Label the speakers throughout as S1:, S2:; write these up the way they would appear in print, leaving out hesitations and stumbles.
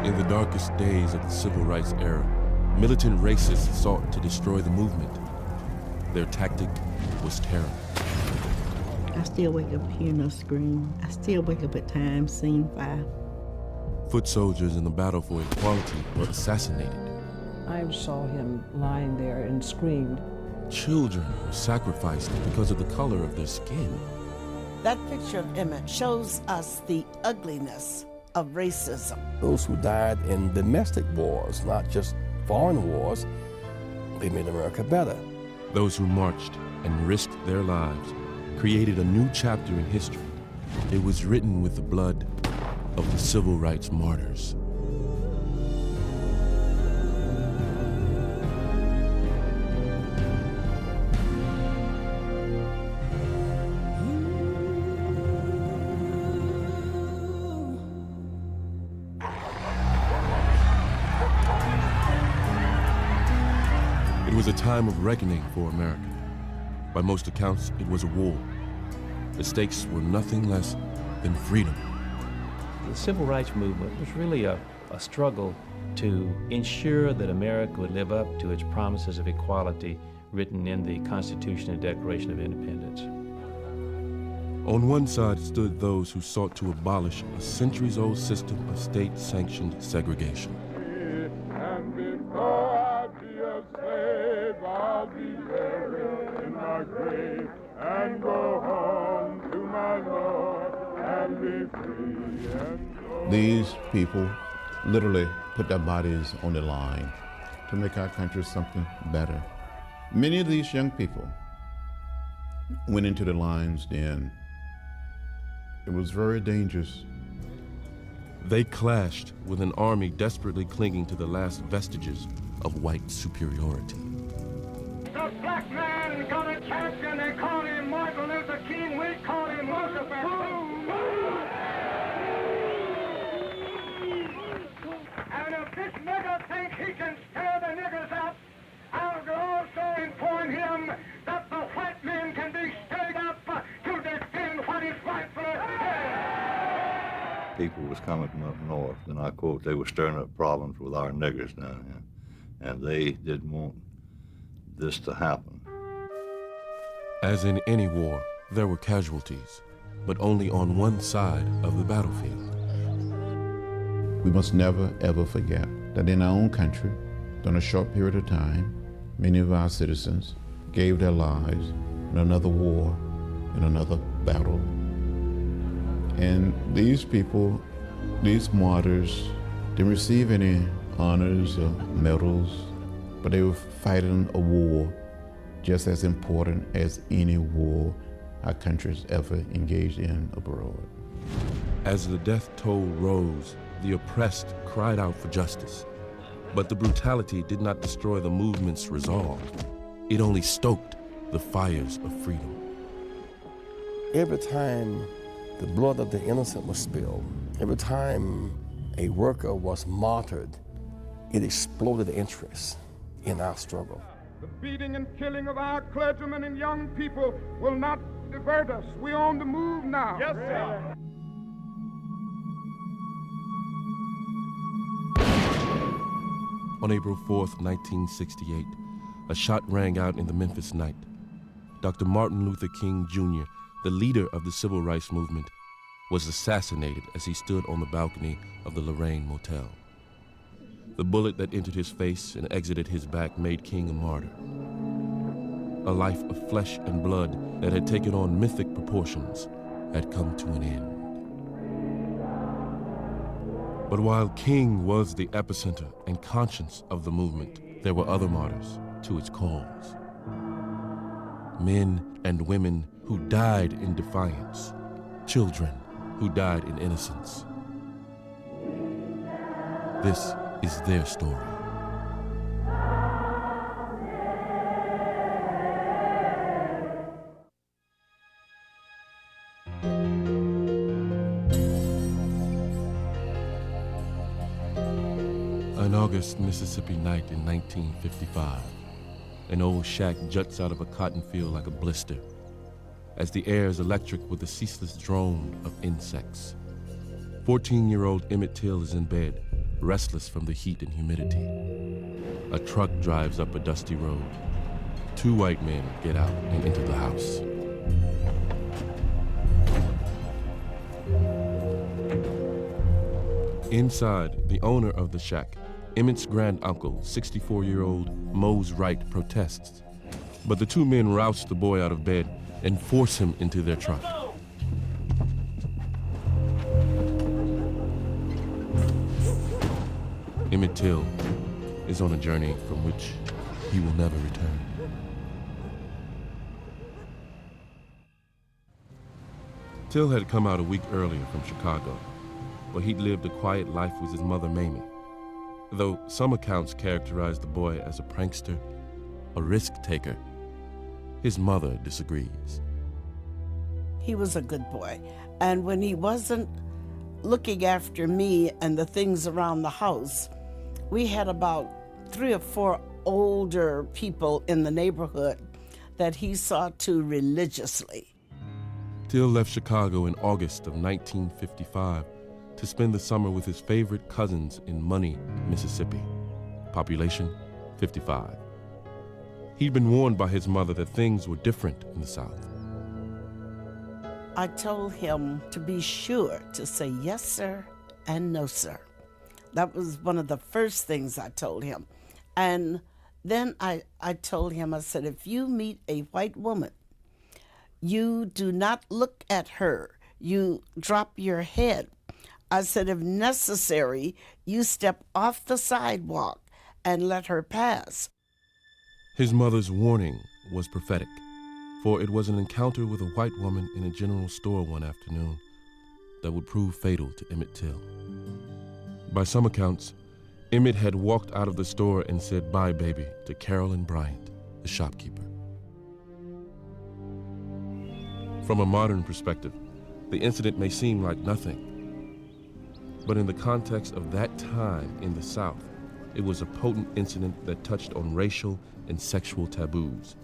S1: In the darkest days of the civil rights era, militant racists sought to destroy the movement. Their tactic was terror.
S2: I still wake up hearing those screams. I still wake up at times seeing fire.
S1: Foot soldiers in the battle for equality were assassinated.
S3: I saw him lying there and screamed.
S1: Children were sacrificed because of the color of their skin.
S4: That picture of Emmett shows us the ugliness of racism.
S5: Those who died in domestic wars, not just foreign wars, they made America better.
S1: Those who marched and risked their lives created a new chapter in history. It was written with the blood of the civil rights martyrs. It was a time of reckoning for America. By most accounts, it was a war. The stakes were nothing less than freedom.
S6: The civil rights movement was really a struggle to ensure that America would live up to its promises of equality written in the Constitution and Declaration of Independence.
S1: On one side stood those who sought to abolish a centuries-old system of state-sanctioned segregation.
S7: And before I be a slave, I'll be buried in my grave and go home to my Lord and be free and go.
S8: These people literally put their bodies on the line to make our country something better. Many of these young people went into the lines then. It was very dangerous.
S1: They clashed with an army desperately clinging to the last vestiges of white superiority.
S7: The black man got a champion. They called him Martin Luther King. We called him Roosevelt. And if this nigger thinks he can stir the niggers up, I'll also inform him that the white men can be stirred up to defend what is rightfully theirs.
S9: People was coming from up north, and I quote, they were stirring up problems with our niggers down here, and they didn't want this to happen.
S1: As in any war, there were casualties, but only on one side of the battlefield.
S8: We must never, ever forget that in our own country, during a short period of time, many of our citizens gave their lives in another war, in another battle. And these people, these martyrs, didn't receive any honors or medals, but they were fighting a war just as important as any war our country's ever engaged in abroad.
S1: As the death toll rose, the oppressed cried out for justice. But the brutality did not destroy the movement's resolve. It only stoked the fires of freedom.
S5: Every time the blood of the innocent was spilled, every time a worker was martyred, it exploded interest in our struggle.
S7: The beating and killing of our clergymen and young people will not divert us. We're on the move now. Yes, sir.
S1: On April 4th, 1968, a shot rang out in the Memphis night. Dr. Martin Luther King Jr., the leader of the civil rights movement, was assassinated as he stood on the balcony of the Lorraine Motel. The bullet that entered his face and exited his back made King a martyr. A life of flesh and blood that had taken on mythic proportions had come to an end. But while King was the epicenter and conscience of the movement, there were other martyrs to its cause. Men and women who died in defiance, children who died in innocence. This is their story. An August Mississippi night in 1955. An old shack juts out of a cotton field like a blister, as the air is electric with the ceaseless drone of insects. 14-year-old Emmett Till is in bed, restless from the heat and humidity. A truck drives up a dusty road. Two white men get out and enter the house. Inside, the owner of the shack, Emmett's granduncle, 64-year-old Mose Wright, protests. But the two men rouse the boy out of bed and force him into their truck. Emmett Till is on a journey from which he will never return. Till had come out a week earlier from Chicago, but he'd lived a quiet life with his mother, Mamie. Though some accounts characterize the boy as a prankster, a risk-taker, his mother disagrees.
S4: He was a good boy, and when he wasn't looking after me and the things around the house, we had about 3 or 4 older people in the neighborhood that he saw to religiously.
S1: Till left Chicago in August of 1955 to spend the summer with his favorite cousins in Money, Mississippi. Population, 55. He'd been warned by his mother that things were different in the South.
S4: I told him to be sure to say yes, sir, and no, sir. That was one of the first things I told him. And then I told him, I said, if you meet a white woman, you do not look at her. You drop your head. I said, if necessary, you step off the sidewalk and let her pass.
S1: His mother's warning was prophetic, for it was an encounter with a white woman in a general store one afternoon that would prove fatal to Emmett Till. By some accounts, Emmett had walked out of the store and said bye, baby, to Carolyn Bryant, the shopkeeper. From a modern perspective, the incident may seem like nothing. But in the context of that time in the South, it was a potent incident that touched on racial and sexual taboos.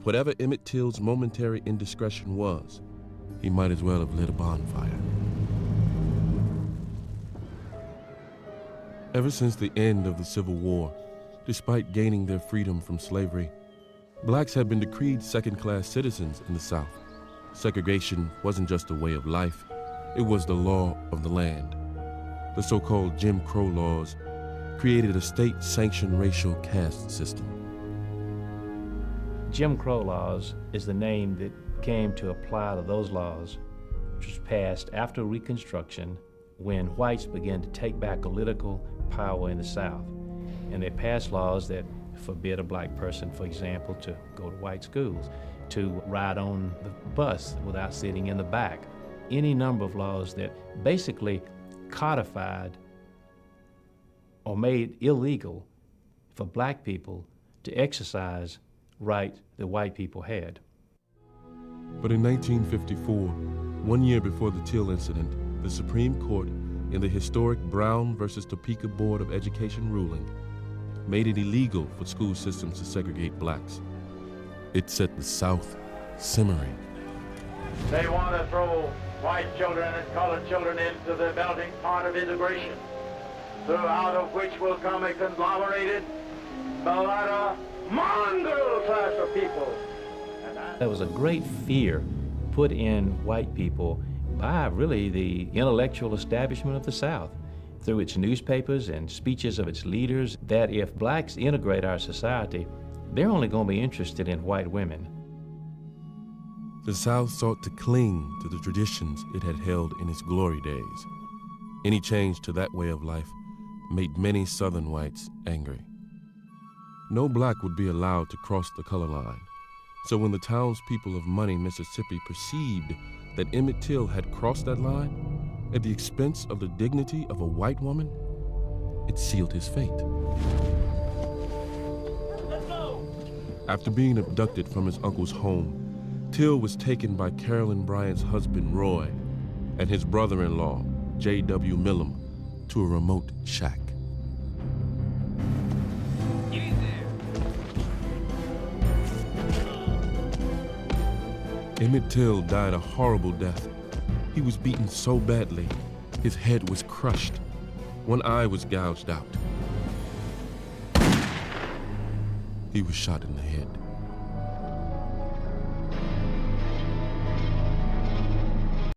S1: Whatever Emmett Till's momentary indiscretion was, he might as well have lit a bonfire. Ever since the end of the Civil War, despite gaining their freedom from slavery, blacks had been decreed second-class citizens in the South. Segregation wasn't just a way of life, it was the law of the land. The so-called Jim Crow laws created a state-sanctioned racial caste system.
S6: Jim Crow laws is the name that came to apply to those laws, which was passed after Reconstruction when whites began to take back political power in the South. And they passed laws that forbid a black person, for example, to go to white schools, to ride on the bus without sitting in the back. Any number of laws that basically codified or made illegal for black people to exercise right that white people had.
S1: But in 1954, 1 year before the Till incident, the Supreme Court, in the historic Brown versus Topeka Board of Education ruling, made it illegal for school systems to segregate blacks. It set the South simmering.
S10: They want to throw white children and colored children into the melting pot of integration, out of which will come a conglomerated, mulatto, mongrel class of people.
S6: There was a great fear put in white people by really the intellectual establishment of the South through its newspapers and speeches of its leaders that if blacks integrate our society, they're only going to be interested in white women.
S1: The South sought to cling to the traditions it had held in its glory days. Any change to that way of life made many Southern whites angry. No black would be allowed to cross the color line. So when the townspeople of Money, Mississippi perceived that Emmett Till had crossed that line at the expense of the dignity of a white woman, it sealed his fate. After being abducted from his uncle's home, Till was taken by Carolyn Bryant's husband, Roy, and his brother-in-law, J.W. Millam, to a remote shack. Emmett Till died a horrible death. He was beaten so badly, his head was crushed. One eye was gouged out. He was shot in the head.